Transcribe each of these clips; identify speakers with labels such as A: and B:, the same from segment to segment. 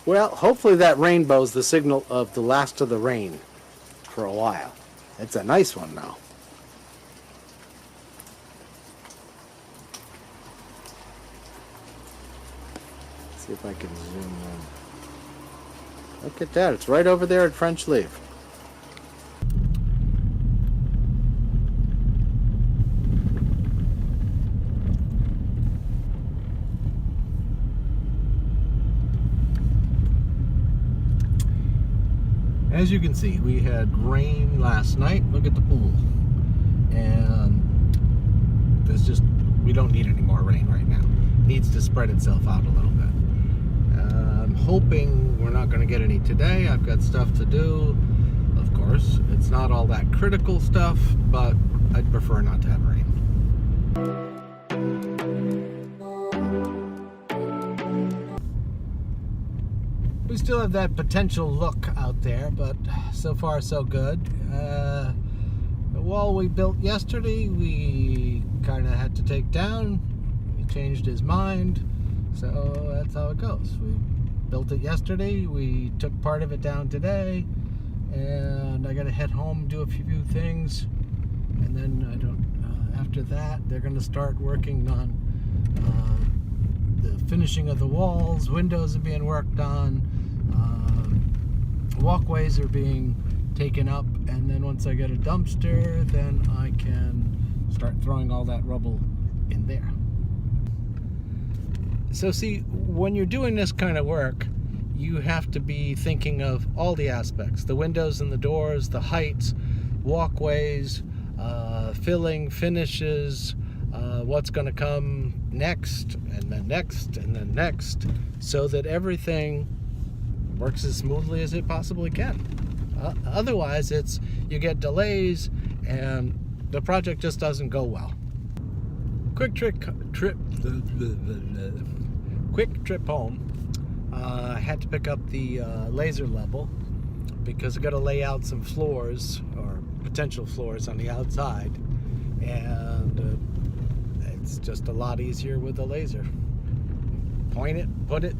A: Well, hopefully that rainbow's the signal of the last of the rain for a while. It's a nice one now. Let's see if I can zoom in. Look at that, it's right over there at French Leaf. As you can see, we had rain last night. Look at the pool. And there's just, we don't need any more rain right now. It needs to spread itself out a little bit. I'm hoping we're not going to get any today. I've got stuff to do. Of course, it's not all that critical stuff, but I'd prefer not to have rain. We still have that potential look out there, but so far so good. The wall we built yesterday, we kind of had to take down. He changed his mind, so that's how it goes. We built it yesterday, we took part of it down today, and I got to head home, do a few things, and then after that, they're going to start working on the finishing of the walls. Windows are being worked on. Walkways are being taken up, and then once I get a dumpster, then I can start throwing all that rubble in there. So see, when you're doing this kind of work, you have to be thinking of all the aspects: the windows and the doors, the heights, walkways, filling, finishes, what's going to come next, and then next, and then next, so that everything works as smoothly as it possibly can. Otherwise, you get delays and the project just doesn't go well. Quick trip home. I had to pick up the laser level because I got to lay out some floors, or potential floors, on the outside, and it's just a lot easier with the laser. Point it, put it,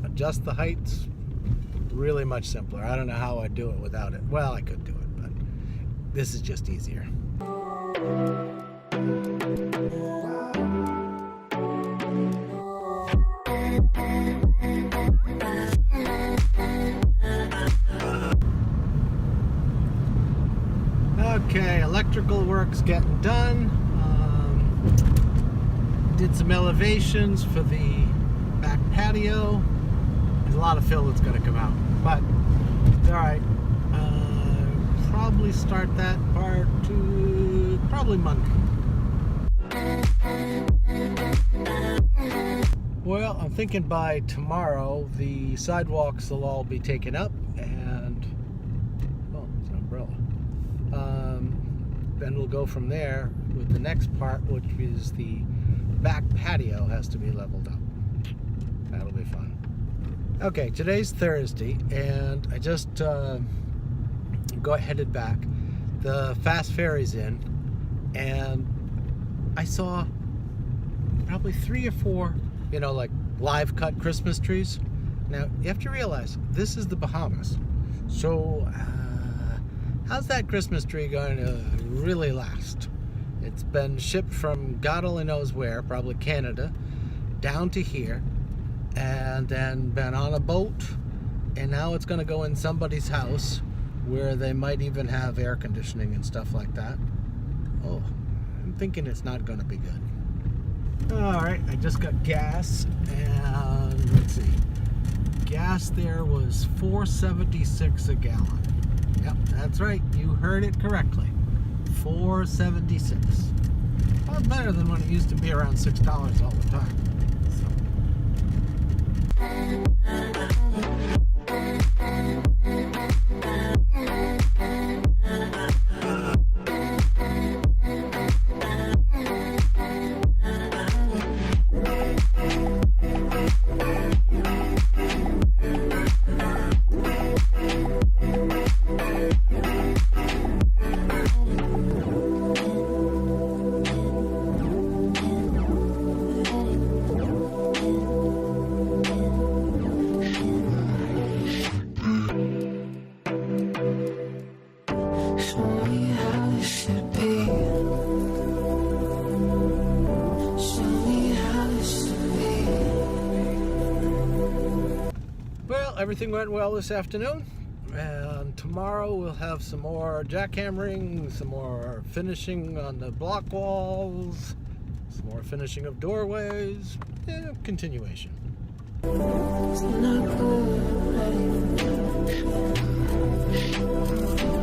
A: adjust the heights. Really much simpler. I don't know how I'd do it without it. Well, I could do it, but this is just easier. Okay, electrical work's getting done. Did some elevations for the back patio. There's a lot of fill that's going to come out, but it's all right. Probably start that part probably Monday. Well, I'm thinking by tomorrow the sidewalks will all be taken up, and it's an umbrella. Then we'll go from there with the next part, which is the back patio has to be leveled up. That'll be fun. Okay, today's Thursday, and I just headed back. The fast ferry's in, and I saw probably 3 or 4, like live cut Christmas trees. Now, you have to realize, this is the Bahamas. So, how's that Christmas tree going to really last? It's been shipped from God only knows where, probably Canada, down to here, and then been on a boat, and now it's going to go in somebody's house where they might even have air conditioning and stuff like that. Oh, I'm thinking it's not going to be good. Alright, I just got gas, and let's see. Gas there was $4.76 a gallon. Yep, that's right, you heard it correctly. $4.76. Well, better than when it used to be around $6 all the time. everything went well this afternoon, and tomorrow we'll have some more jackhammering, some more finishing on the block walls, some more finishing of doorways, continuation. It's not good, right?